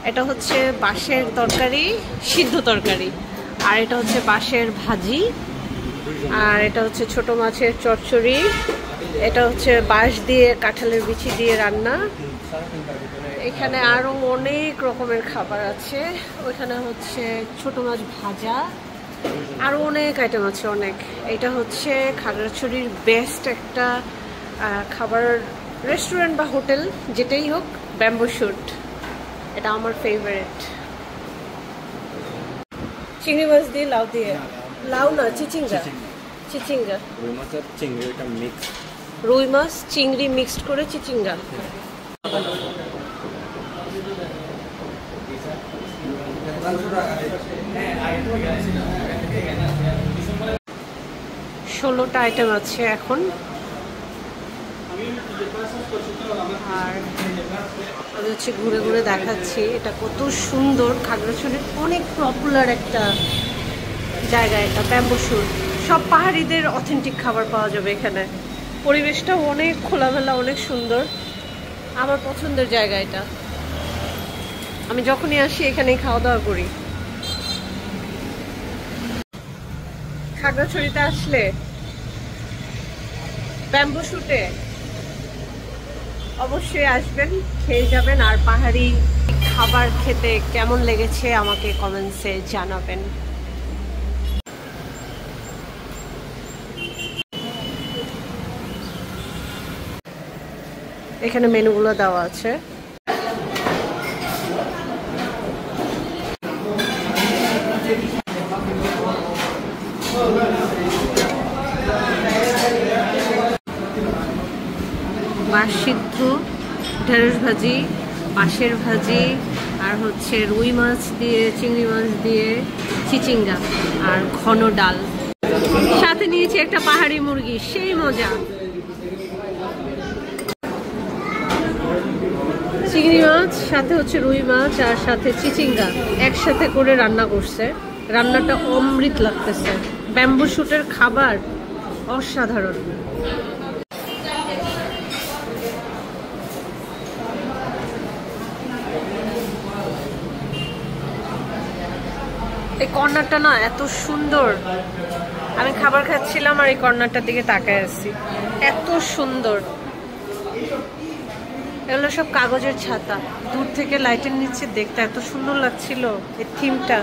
এটা হচ্ছে বাঁশের তরকারি, সিদ্ধ তরকারি, আর এটা হচ্ছে বাঁশের ভাজি, আর এটা হচ্ছে ছোট মাছের চচ্চড়ি, এটা হচ্ছে বাঁশ দিয়ে কাঁঠালের বিচি দিয়ে রান্না। এখানে আরো অনেক রকমের খাবার আছে। ওইখানে হচ্ছে ছোট মাছ ভাজা, আরো অনেক আইটেম আছে অনেক। এটা হচ্ছে খাগড়াছড়ির বেস্ট একটা খাবার রেস্টুরেন্ট বা হোটেল যেটাই হোক, ব্যাম্বু শুট, এটা আমার ফেভারিট। চিংড়ি মাছ দিয়ে লাউ দিয়ে, লাউ না চিচিঙ্গা, চিচিঙ্গা রুই মাছ আর চিংড়িটা মিক্স, রুই মাছ চিংড়ি মিক্সড করে চিচিঙ্গা। ষোলোটা আইটেম আছে এখন। আর আমি হচ্ছে ঘুরে ঘুরে দেখাচ্ছি এটা কত সুন্দর। খাগড়াছড়ির অনেক পপুলার একটা জায়গা এটা, ব্যাম্বু শুট। সব পাহাড়িদের অথেন্টিক খাবার পাওয়া যাবে এখানে। পরিবেশটাও অনেক খোলামেলা, অনেক সুন্দর। আমার পছন্দের জায়গা এটা। আমি যখনই আসি এখানেই খাওয়া দাওয়া করি। খাগড়াছড়িতে আসলে ব্যাম্বু শুটে অবশ্যই আসবেন, খেয়ে যাবেন। আর পাহাড়ি খাবার খেতে কেমন লেগেছে আমাকে কমেন্টসে জানাবেন। এখানে মেনুগুলো দেওয়া আছে। মাছ সিদ্ধ, ঢেঁড়স ভাজি, পাশের ভাজি, আর হচ্ছে রুই মাছ দিয়ে, চিংড়ি মাছ দিয়ে চিচিঙ্গা, আর ঘন ডাল। সাথে নিয়েছি একটা পাহাড়ি মুরগি, সেই মজা। চিংড়ি মাছ সাথে হচ্ছে রুই মাছ আর সাথে চিচিঙ্গা একসাথে করে রান্না করছে। রান্নাটা অমৃত লাগতেছে। ব্যাম্বু শুটের খাবার অসাধারণ। এই কর্নারটা না এত সুন্দর। আমি খাবার খাচ্ছিলাম আর এই কর্নারটার দিকে তাকায় আছি, এত সুন্দর। এগুলো সব কাগজের ছাতা। দূর থেকে লাইটের নিচে দেখতে এত সুন্দর লাগছিল এই থিমটা।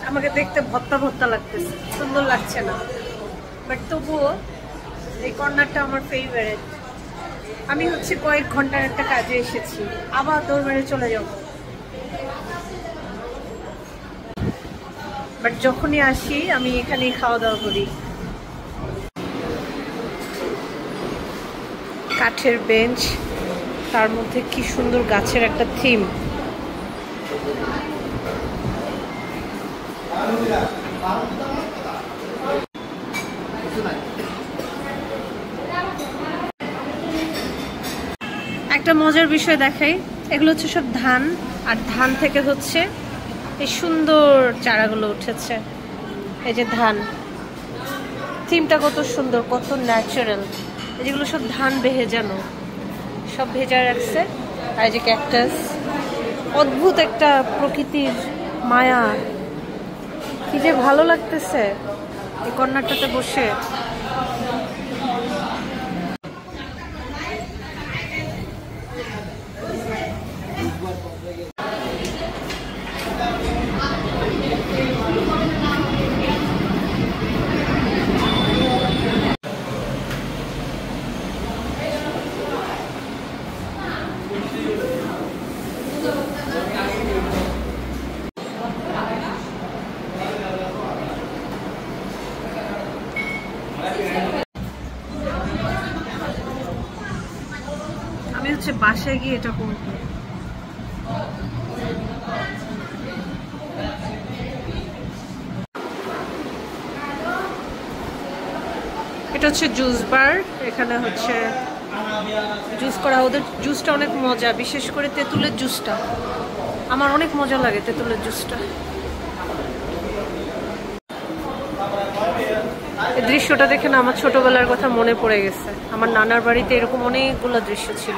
আমাকে দেখতে ভত্তা ভত্তা লাগতেছে, সুন্দর লাগছে না, বাট তবুও এই কর্নারটা আমার ফেভারিট। আমি হচ্ছে কয়েক ঘন্টার একটা কাজে এসেছি, আবার দৌড় মেরে চলে যাব। বাট যখনই আসি আমি এখানেই খাওয়া দাওয়া করি। কাঠের বেঞ্চ, তার মধ্যে কি সুন্দর গাছের একটা থিম। একটা মজার বিষয় দেখাই, এগুলো হচ্ছে সব ধান, আর ধান থেকে হচ্ছে এই সুন্দর চারাগুলো উঠেছে। এই যে ধান, থিমটা কত সুন্দর, কত ন্যাচারাল। যেগুলো সব ধান ভেজানো, সব ভেজা রাখছে। আর এই যে ক্যাকটাস, অদ্ভুত একটা প্রকৃতির মায়া। কি যে ভালো লাগতেছে এই কর্নারটাতে বসে। আমি হচ্ছে বাসায় গিয়ে এটা করব। এটা হচ্ছে জুস বার। এখানে হচ্ছে জুস করা, ওদের জুসটা অনেক মজা, বিশেষ করে তেঁতুলের জুসটা আমার অনেক মজা লাগে। তেঁতুলের জুসটা, এই দৃশ্যটা দেখে না আমার ছোটবেলার কথা মনে পড়ে গেছে। আমার নানার বাড়িতে এরকম অনেকগুলো দৃশ্য ছিল।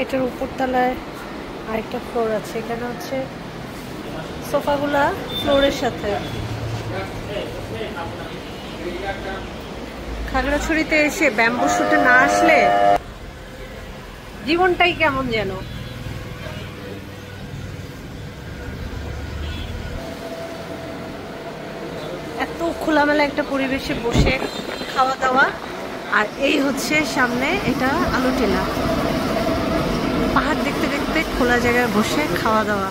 এটার উপরতলায় আরেকটা ফ্লোর আছে। এখানে হচ্ছে সোফাগুলা ফ্লোরের সাথে। খাগড়াছড়িতে এসে ব্যাম্বু শুটে না আসলে জীবনটাই কেমন যেন। এত খোলামেলা একটা পরিবেশে বসে খাওয়া দাওয়া। আর এই হচ্ছে সামনে, এটা আলু টিলা। পাহাড় দেখতে দেখতে খোলা জায়গায় বসে খাওয়া দাওয়া।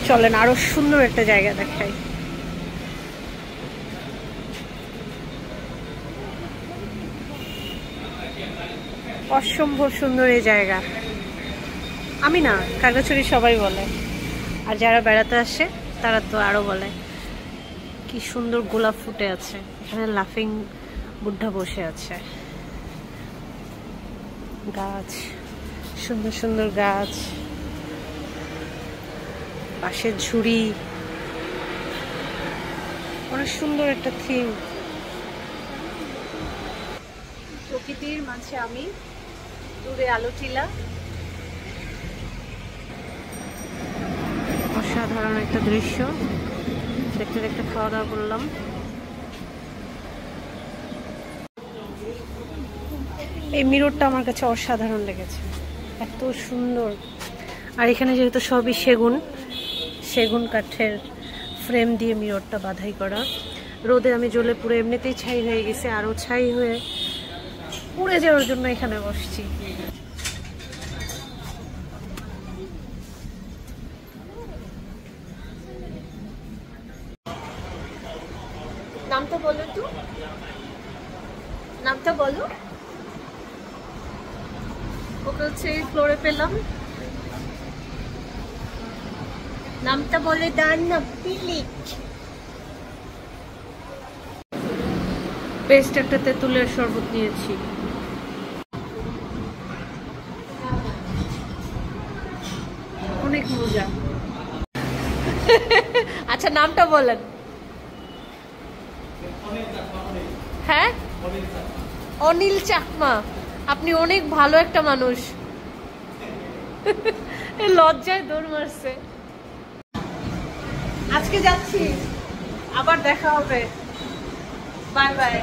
চলেন আরো সুন্দর একটা জায়গা দেখাই। অসম্ভব সুন্দর এই জায়গা। আমি না, খাগড়াছড়ি সবাই বলে, আর যারা বেড়াতে আসে তারা তো আরো বলে। কি সুন্দর গোলাপ ফুটে আছে এখানে, লাফিং বুদ্ধা বসে আছে। গাছ, সুন্দর সুন্দর গাছ, পাশের ঝুড়ি, অনেক সুন্দর একটা থিম। প্রকৃতির মাঝে আমি, দূরে আলো টিলা। অসাধারণ একটা দৃশ্য দেখতে দেখতে খাওয়া দাওয়া করলাম। এই মিররটা আমার কাছে অসাধারণ লেগেছে, এত সুন্দর। আর এখানে যেহেতু সবই সেগুন কাঠের ফ্রেম দিয়ে মিররটা বাঁধাই করা। রোদে আমি জ্বলে পুরো এমনিতেই ছাই হয়ে গেছে, আরো ছাই হয়ে পুড়ে যাওয়ার জন্য এখানে বসছি। নামটা বলো তো, নামটা বলো। ওকে হচ্ছে ফ্লোরে পেলাম, নামটা বলে দান না পিলিক। বেস্ট একটা তেঁতুলের শরবত নিয়েছি। অনেক মজা। আচ্ছা নামটা বলেন। হ্যাঁ, অনিল চাকমা। আপনি অনেক ভালো একটা মানুষ। লজ্জায় দৌড় মারছে। আজকে যাচ্ছি, আবার দেখা হবে। Bye bye.